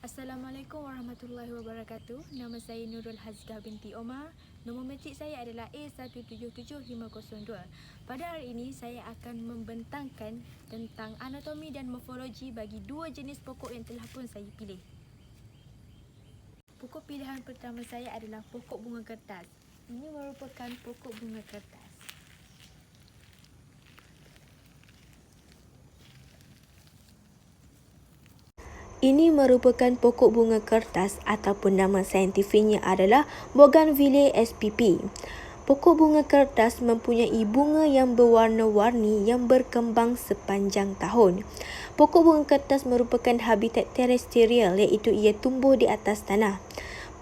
Assalamualaikum warahmatullahi wabarakatuh. Nama saya Nurul Hazgah binti Omar. Nombor matrik saya adalah A177502. Pada hari ini saya akan membentangkan tentang anatomi dan morfologi bagi dua jenis pokok yang telah pun saya pilih. Pokok pilihan pertama saya adalah pokok bunga kertas. Ini merupakan pokok bunga kertas. Ini merupakan pokok bunga kertas ataupun nama saintifiknya adalah Bougainvillea spp. Pokok bunga kertas mempunyai bunga yang berwarna-warni yang berkembang sepanjang tahun. Pokok bunga kertas merupakan habitat terestrial iaitu ia tumbuh di atas tanah.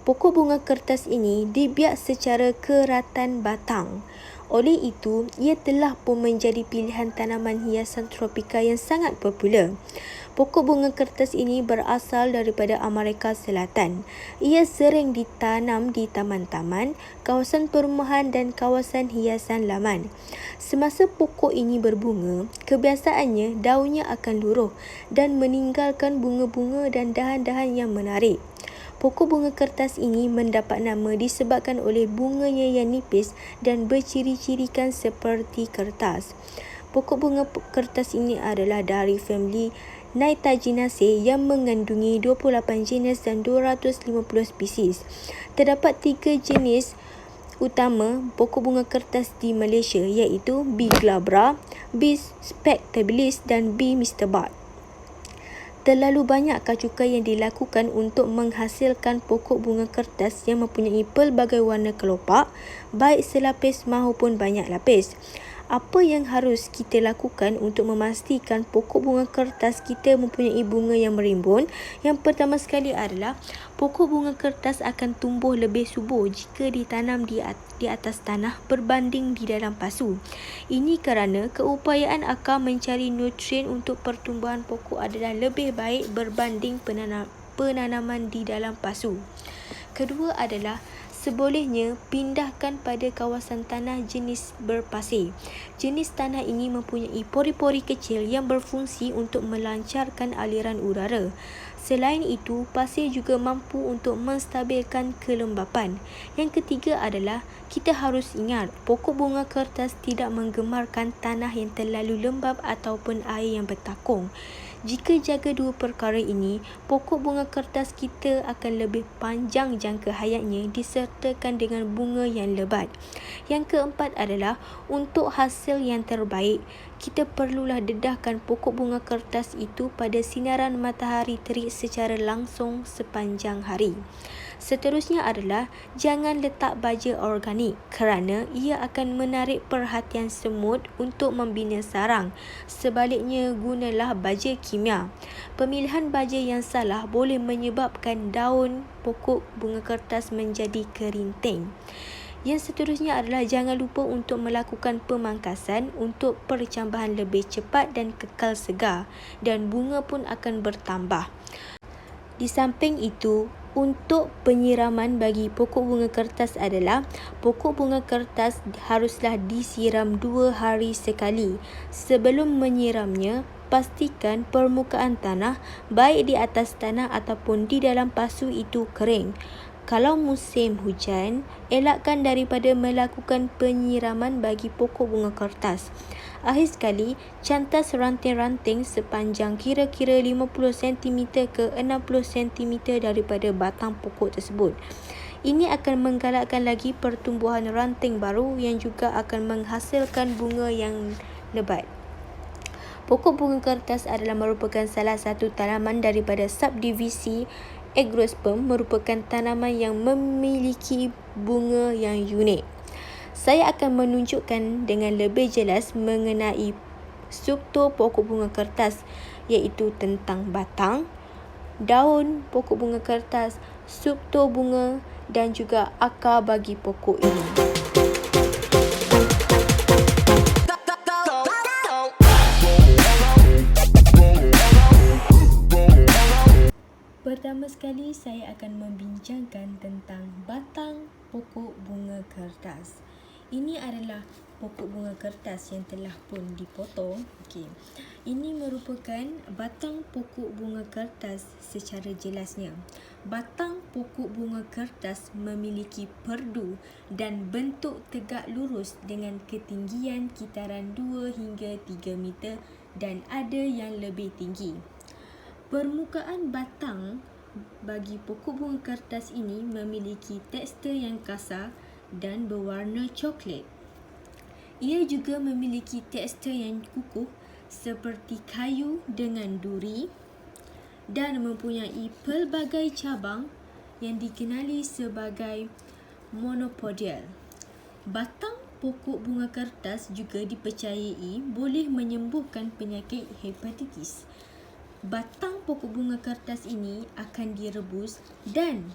Pokok bunga kertas ini dibiak secara keratan batang. Oleh itu, ia telah pun menjadi pilihan tanaman hiasan tropika yang sangat popular. Pokok bunga kertas ini berasal daripada Amerika Selatan. Ia sering ditanam di taman-taman, kawasan perumahan dan kawasan hiasan laman. Semasa pokok ini berbunga, kebiasaannya daunnya akan luruh dan meninggalkan bunga-bunga dan dahan-dahan yang menarik. Pokok bunga kertas ini mendapat nama disebabkan oleh bunganya yang nipis dan berciri-cirikan seperti kertas. Pokok bunga kertas ini adalah dari famili Nitaginaceae yang mengandungi 28 jenis dan 250 spesies. Terdapat 3 jenis utama pokok bunga kertas di Malaysia iaitu B. glabra, B. spectabilis dan B. Mr. Bud. Terlalu banyak cukai yang dilakukan untuk menghasilkan pokok bunga kertas yang mempunyai pelbagai warna kelopak, baik selapis maupun banyak lapis. Apa yang harus kita lakukan untuk memastikan pokok bunga kertas kita mempunyai bunga yang merimbun? Yang pertama sekali adalah pokok bunga kertas akan tumbuh lebih subur jika ditanam di atas tanah berbanding di dalam pasu. Ini kerana keupayaan akar mencari nutrien untuk pertumbuhan pokok adalah lebih baik berbanding penanaman di dalam pasu. Kedua adalah sebolehnya pindahkan pada kawasan tanah jenis berpasir. Jenis tanah ini mempunyai pori-pori kecil yang berfungsi untuk melancarkan aliran udara. Selain itu, pasir juga mampu untuk menstabilkan kelembapan. Yang ketiga adalah kita harus ingat pokok bunga kertas tidak menggemarkan tanah yang terlalu lembap ataupun air yang bertakung. Jika jaga dua perkara ini, pokok bunga kertas kita akan lebih panjang jangka hayatnya disertakan dengan bunga yang lebat. Yang keempat adalah untuk hasil yang terbaik, kita perlulah dedahkan pokok bunga kertas itu pada sinaran matahari terik secara langsung sepanjang hari. Seterusnya adalah jangan letak baja organik kerana ia akan menarik perhatian semut untuk membina sarang. Sebaliknya, gunalah baja kimia. Pemilihan baja yang salah boleh menyebabkan daun pokok bunga kertas menjadi kerinting. Yang seterusnya adalah jangan lupa untuk melakukan pemangkasan untuk percambahan lebih cepat dan kekal segar, dan bunga pun akan bertambah. Di samping itu, untuk penyiraman bagi pokok bunga kertas adalah pokok bunga kertas haruslah disiram 2 hari sekali. Sebelum menyiramnya, pastikan permukaan tanah baik di atas tanah ataupun di dalam pasu itu kering. Kalau musim hujan, elakkan daripada melakukan penyiraman bagi pokok bunga kertas. Akhir sekali, cantas ranting-ranting sepanjang kira-kira 50 cm ke 60 cm daripada batang pokok tersebut. Ini akan menggalakkan lagi pertumbuhan ranting baru yang juga akan menghasilkan bunga yang lebat. Pokok bunga kertas adalah merupakan salah satu tanaman daripada subdivisi Agiosperm, merupakan tanaman yang memiliki bunga yang unik. Saya akan menunjukkan dengan lebih jelas mengenai struktur pokok bunga kertas, iaitu tentang batang, daun pokok bunga kertas, struktur bunga dan juga akar bagi pokok ini. Pertama sekali, saya akan membincangkan tentang batang pokok bunga kertas. Ini adalah pokok bunga kertas yang telah pun dipotong. Ini merupakan batang pokok bunga kertas secara jelasnya. Batang pokok bunga kertas memiliki perdu dan bentuk tegak lurus dengan ketinggian kitaran 2 hingga 3 meter dan ada yang lebih tinggi. Permukaan batang bagi pokok bunga kertas ini memiliki tekstur yang kasar dan berwarna coklat. Ia juga memiliki tekstur yang kukuh seperti kayu dengan duri dan mempunyai pelbagai cabang yang dikenali sebagai monopodial. Batang pokok bunga kertas juga dipercayai boleh menyembuhkan penyakit hepatitis. Batang pokok bunga kertas ini akan direbus dan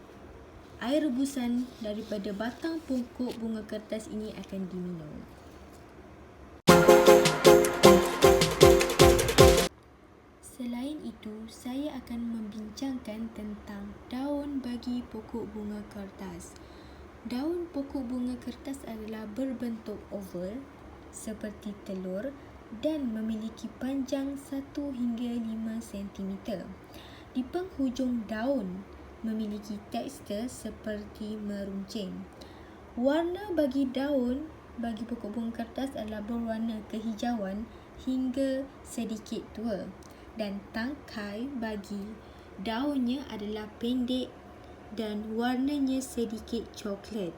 air rebusan daripada batang pokok bunga kertas ini akan diminum. Selain itu, saya akan membincangkan tentang daun bagi pokok bunga kertas. Daun pokok bunga kertas adalah berbentuk oval seperti telur dan memiliki panjang 1 hingga 5 cm. Di penghujung daun memiliki tekstur seperti meruncing. Warna bagi daun bagi pokok bunga kertas adalah berwarna kehijauan hingga sedikit tua. Dan tangkai bagi daunnya adalah pendek dan warnanya sedikit coklat.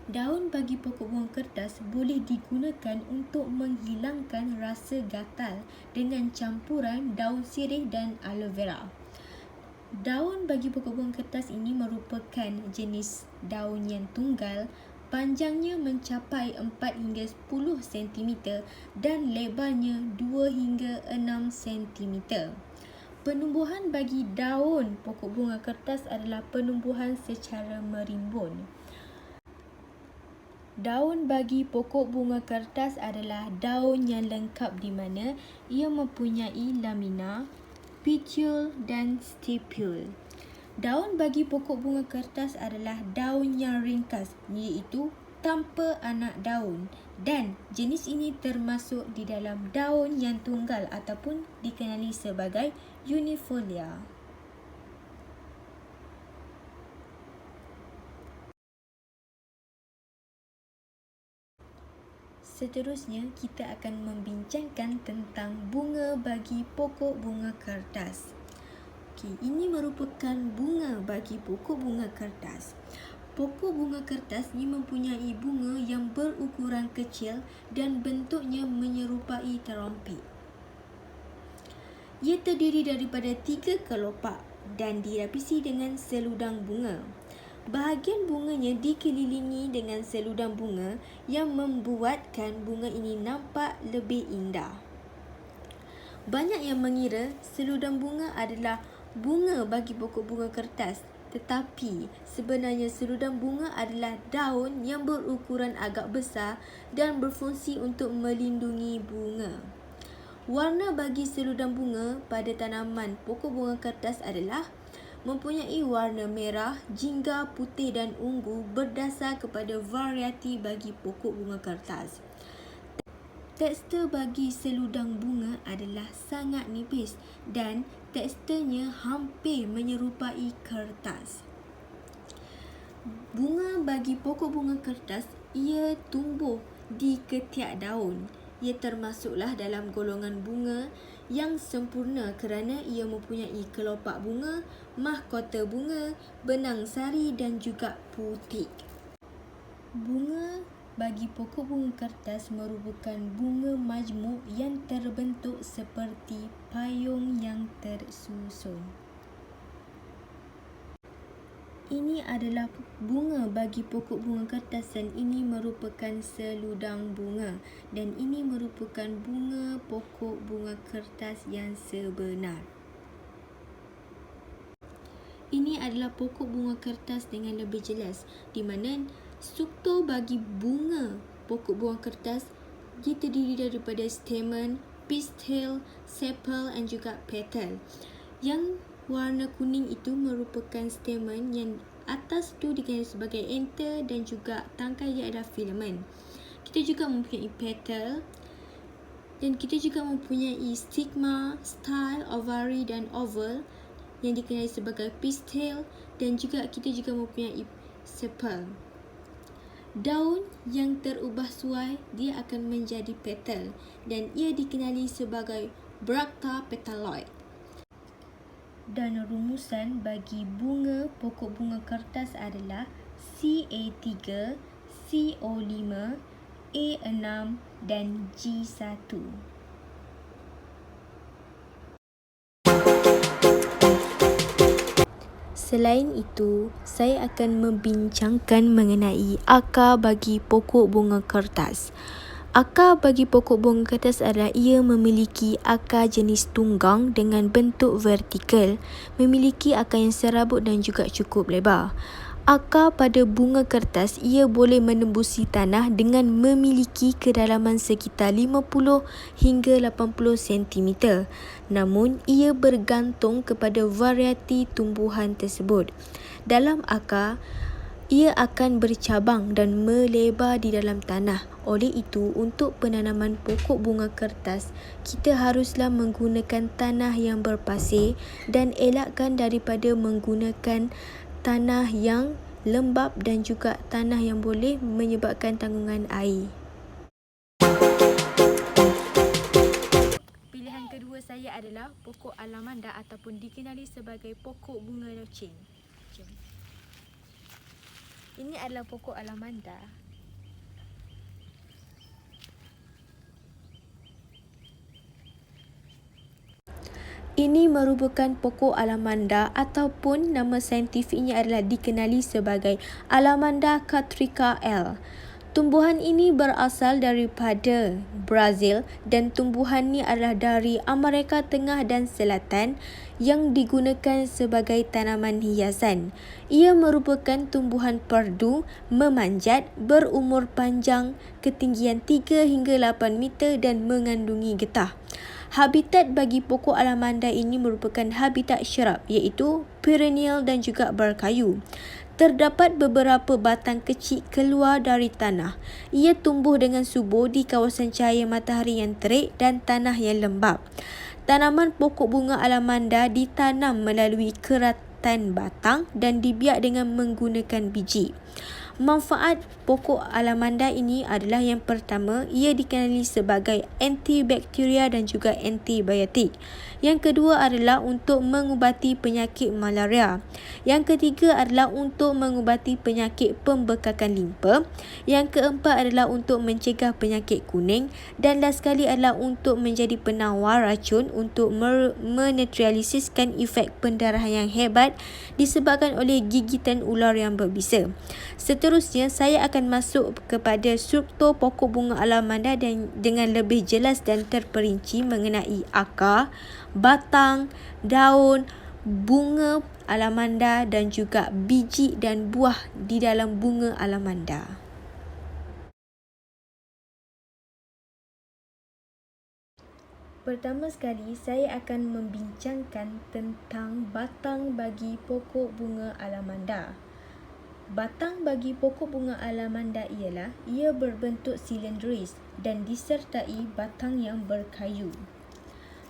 Daun bagi pokok bunga kertas boleh digunakan untuk menghilangkan rasa gatal dengan campuran daun sirih dan aloe vera. Daun bagi pokok bunga kertas ini merupakan jenis daun yang tunggal. Panjangnya mencapai 4 hingga 10 cm dan lebarnya 2 hingga 6 cm. Penumbuhan bagi daun pokok bunga kertas adalah penumbuhan secara merimbun. Daun bagi pokok bunga kertas adalah daun yang lengkap di mana ia mempunyai lamina, petiole dan stipule. Daun bagi pokok bunga kertas adalah daun yang ringkas iaitu tanpa anak daun dan jenis ini termasuk di dalam daun yang tunggal ataupun dikenali sebagai unifolia. Seterusnya, kita akan membincangkan tentang bunga bagi pokok bunga kertas. Ini merupakan bunga bagi pokok bunga kertas. Pokok bunga kertas ini mempunyai bunga yang berukuran kecil dan bentuknya menyerupai terompet. Ia terdiri daripada 3 kelopak dan dilapisi dengan seludang bunga. Bahagian bunganya dikelilingi dengan seludang bunga yang membuatkan bunga ini nampak lebih indah. Banyak yang mengira seludang bunga adalah bunga bagi pokok bunga kertas, tetapi sebenarnya seludang bunga adalah daun yang berukuran agak besar dan berfungsi untuk melindungi bunga. Warna bagi seludang bunga pada tanaman pokok bunga kertas adalah mempunyai warna merah, jingga, putih dan ungu berdasar kepada variati bagi pokok bunga kertas. Tekstur bagi seludang bunga adalah sangat nipis dan teksturnya hampir menyerupai kertas. Bunga bagi pokok bunga kertas, ia tumbuh di ketiak daun. Ia termasuklah dalam golongan bunga yang sempurna kerana ia mempunyai kelopak bunga, mahkota bunga, benang sari dan juga putik. Bunga bagi pokok bunga kertas merupakan bunga majmuk yang terbentuk seperti payung yang tersusun. Ini adalah bunga bagi pokok bunga kertas dan ini merupakan seludang bunga dan ini merupakan bunga pokok bunga kertas yang sebenar. Ini adalah pokok bunga kertas dengan lebih jelas di mana struktur bagi bunga pokok bunga kertas ia terdiri daripada stamen, pistil, sepal dan juga petal. Yang warna kuning itu merupakan stamen yang atas tu dikenali sebagai anther dan juga tangkai dia adalah filamen. kita juga mempunyai petal, dan kita juga mempunyai stigma, style, ovary dan oval yang dikenali sebagai pistil, dan juga kita juga mempunyai sepal. Daun yang terubah suai dia akan menjadi petal dan ia dikenali sebagai bracta petaloid. Dan rumusan bagi bunga pokok bunga kertas adalah Ca3, CO5, A6 dan G1. Selain itu, saya akan membincangkan mengenai akar bagi pokok bunga kertas. Akar bagi pokok bunga kertas adalah ia memiliki akar jenis tunggang dengan bentuk vertikal, memiliki akar yang serabut dan juga cukup lebar. Akar pada bunga kertas ia boleh menembusi tanah dengan memiliki kedalaman sekitar 50 hingga 80 cm. Namun, ia bergantung kepada varieti tumbuhan tersebut. Dalam akar, ia akan bercabang dan melebar di dalam tanah. Oleh itu, untuk penanaman pokok bunga kertas, kita haruslah menggunakan tanah yang berpasir dan elakkan daripada menggunakan tanah yang lembap dan juga tanah yang boleh menyebabkan tanggungan air. Pilihan kedua saya adalah pokok alamanda ataupun dikenali sebagai pokok bunga loceng. Ini adalah pokok alamanda. Ini merupakan pokok alamanda ataupun nama saintifiknya adalah dikenali sebagai Alamanda catrica L. Tumbuhan ini berasal daripada Brazil dan tumbuhan ini adalah dari Amerika Tengah dan Selatan yang digunakan sebagai tanaman hiasan. Ia merupakan tumbuhan perdu, memanjat, berumur panjang, ketinggian 3 hingga 8 meter dan mengandungi getah. Habitat bagi pokok alamanda ini merupakan habitat shrub iaitu perennial dan juga berkayu. Terdapat beberapa batang kecil keluar dari tanah. Ia tumbuh dengan subur di kawasan cahaya matahari yang terik dan tanah yang lembap. Tanaman pokok bunga alamanda ditanam melalui keratan batang dan dibiak dengan menggunakan biji. Manfaat pokok alamanda ini adalah yang pertama, ia dikenali sebagai antibakteria dan juga antibiotik. Yang kedua adalah untuk mengubati penyakit malaria. Yang ketiga adalah untuk mengubati penyakit pembekakan limpa. Yang keempat adalah untuk mencegah penyakit kuning. Dan last sekali adalah untuk menjadi penawar racun untuk menetralisiskan efek pendarahan yang hebat disebabkan oleh gigitan ular yang berbisa. Seterusnya, saya akan masuk kepada struktur pokok bunga alamanda dan dengan lebih jelas dan terperinci mengenai akar, batang, daun, bunga alamanda dan juga biji dan buah di dalam bunga alamanda. Pertama sekali, saya akan membincangkan tentang batang bagi pokok bunga alamanda. Batang bagi pokok bunga alamanda ialah ia berbentuk silindris dan disertai batang yang berkayu.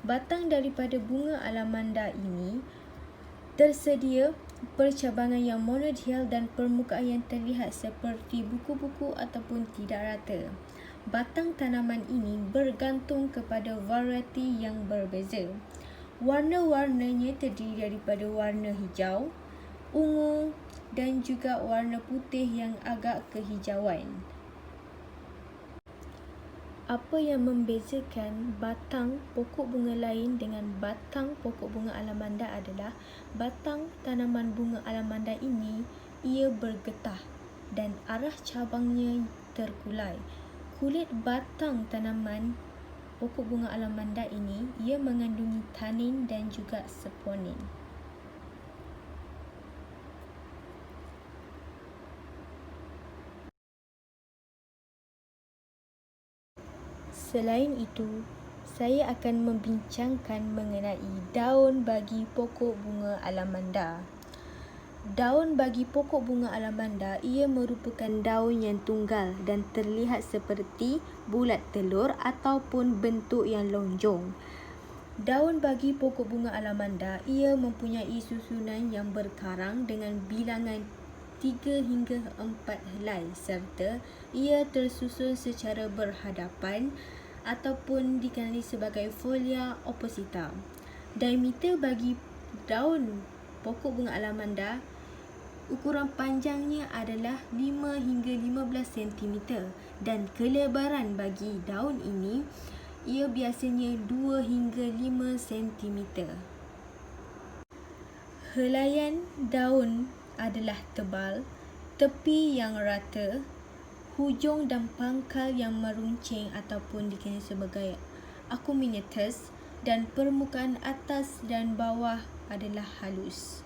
Batang daripada bunga alamanda ini tersedia percabangan yang monodial dan permukaan yang terlihat seperti buku-buku ataupun tidak rata. Batang tanaman ini bergantung kepada varieti yang berbeza. Warna-warnanya terdiri daripada warna hijau, ungu dan juga warna putih yang agak kehijauan. Apa yang membezakan batang pokok bunga lain dengan batang pokok bunga alamanda adalah batang tanaman bunga alamanda ini ia bergetah dan arah cabangnya terkulai. Kulit batang tanaman pokok bunga alamanda ini ia mengandungi tanin dan juga saponin. Selain itu, saya akan membincangkan mengenai daun bagi pokok bunga alamanda. Daun bagi pokok bunga alamanda, ia merupakan daun yang tunggal dan terlihat seperti bulat telur ataupun bentuk yang lonjong. Daun bagi pokok bunga alamanda, ia mempunyai susunan yang berkarang dengan bilangan 3 hingga 4 helai serta ia tersusun secara berhadapan ataupun dikenali sebagai folia opposita. Diameter bagi daun pokok bunga alamanda, ukuran panjangnya adalah 5 hingga 15 cm dan kelebaran bagi daun ini ia biasanya 2 hingga 5 cm. Helaian daun adalah tebal, tepi yang rata, hujung dan pangkal yang meruncing ataupun dikenali sebagai acuminatus dan permukaan atas dan bawah adalah halus.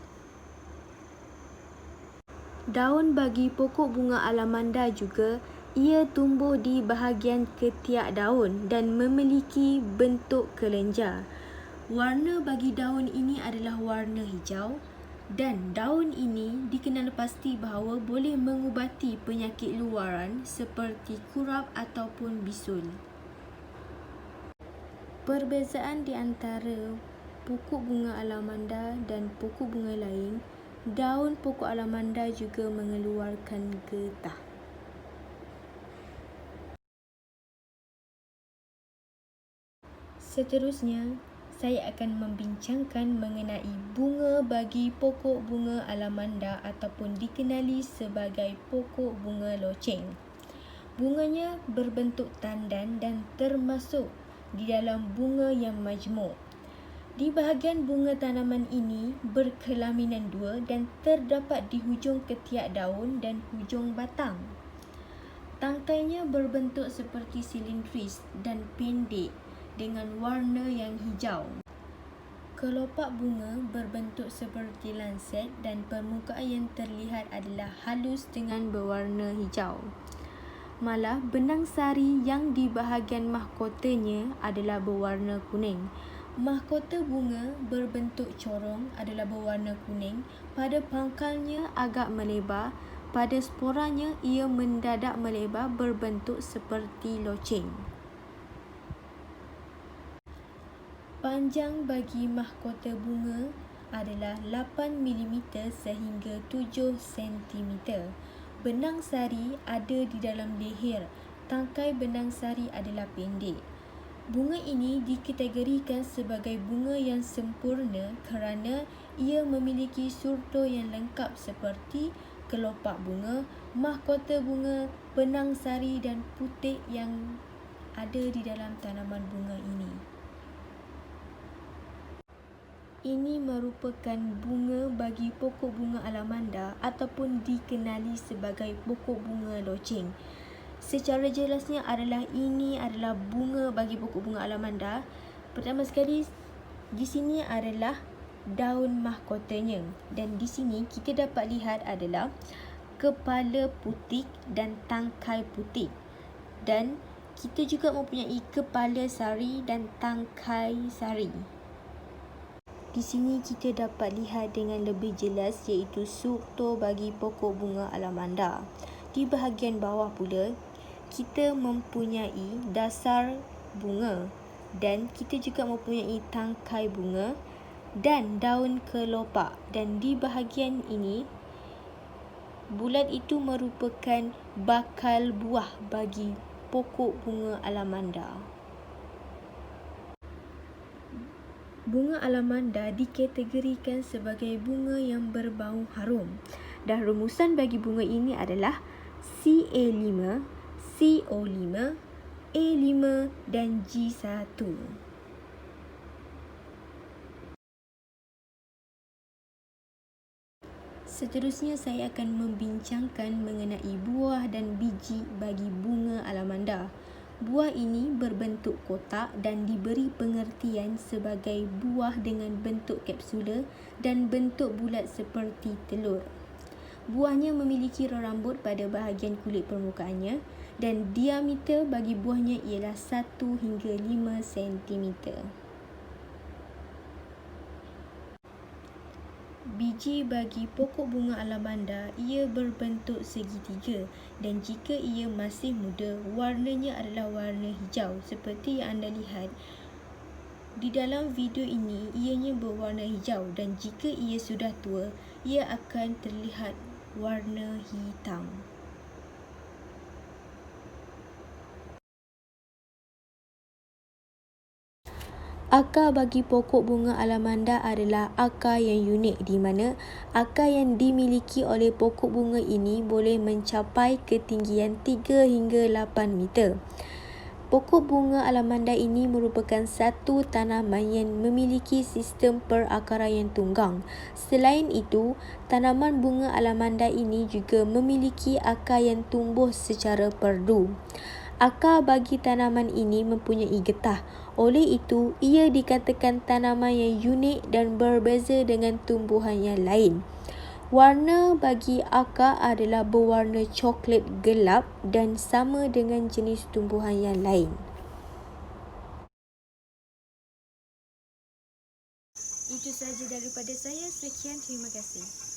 Daun bagi pokok bunga alamanda juga ia tumbuh di bahagian ketiak daun dan memiliki bentuk kelenjar. Warna bagi daun ini adalah warna hijau dan daun ini dikenal pasti bahawa boleh mengubati penyakit luaran seperti kurap ataupun bisul. Perbezaan di antara pokok bunga alamanda dan pokok bunga lain, daun pokok alamanda juga mengeluarkan getah. Seterusnya, saya akan membincangkan mengenai bunga bagi pokok bunga alamanda ataupun dikenali sebagai pokok bunga loceng. Bunganya berbentuk tandan dan termasuk di dalam bunga yang majmuk. Di bahagian bunga tanaman ini berkelaminan dua dan terdapat di hujung ketiak daun dan hujung batang. Tangkainya berbentuk seperti silindris dan pendek dengan warna yang hijau. Kelopak bunga berbentuk seperti lanset dan permukaan yang terlihat adalah halus dengan berwarna hijau. Malah benang sari yang di bahagian mahkotanya adalah berwarna kuning. Mahkota bunga berbentuk corong adalah berwarna kuning. Pada pangkalnya agak melebar. Pada sporanya ia mendadak melebar berbentuk seperti loceng. Panjang bagi mahkota bunga adalah 8 mm sehingga 7 cm. Benang sari ada di dalam leher. Tangkai benang sari adalah pendek. Bunga ini dikategorikan sebagai bunga yang sempurna kerana ia memiliki struktur yang lengkap seperti kelopak bunga, mahkota bunga, benang sari dan putik yang ada di dalam tanaman bunga ini. Ini merupakan bunga bagi pokok bunga alamanda ataupun dikenali sebagai pokok bunga loceng. Secara jelasnya ini adalah bunga bagi pokok bunga alamanda. Pertama sekali, di sini adalah daun mahkotanya dan di sini kita dapat lihat adalah kepala putik dan tangkai putik. Dan kita juga mempunyai kepala sari dan tangkai sari. Di sini kita dapat lihat dengan lebih jelas iaitu struktur bagi pokok bunga alamanda. Di bahagian bawah pula, kita mempunyai dasar bunga dan kita juga mempunyai tangkai bunga dan daun kelopak. Dan di bahagian ini, bulat itu merupakan bakal buah bagi pokok bunga alamanda. Bunga alamanda dikategorikan sebagai bunga yang berbau harum dan rumusan bagi bunga ini adalah Ca5, CO5, A5 dan G1. Seterusnya saya akan membincangkan mengenai buah dan biji bagi bunga alamanda. Buah ini berbentuk kotak dan diberi pengertian sebagai buah dengan bentuk kapsula dan bentuk bulat seperti telur. Buahnya memiliki rambut pada bahagian kulit permukaannya dan diameter bagi buahnya ialah 1 hingga 5 cm. Biji bagi pokok bunga alamanda ia berbentuk segitiga dan jika ia masih muda, warnanya adalah warna hijau seperti yang anda lihat. Di dalam video ini, ianya berwarna hijau dan jika ia sudah tua, ia akan terlihat warna hitam. Akar bagi pokok bunga alamanda adalah akar yang unik di mana akar yang dimiliki oleh pokok bunga ini boleh mencapai ketinggian 3 hingga 8 meter. Pokok bunga alamanda ini merupakan satu tanaman yang memiliki sistem perakaran yang tunggang. Selain itu, tanaman bunga alamanda ini juga memiliki akar yang tumbuh secara perdu. Akar bagi tanaman ini mempunyai getah. Oleh itu, ia dikatakan tanaman yang unik dan berbeza dengan tumbuhan yang lain. Warna bagi akar adalah berwarna coklat gelap dan sama dengan jenis tumbuhan yang lain. Itu sahaja daripada saya. Sekian, terima kasih.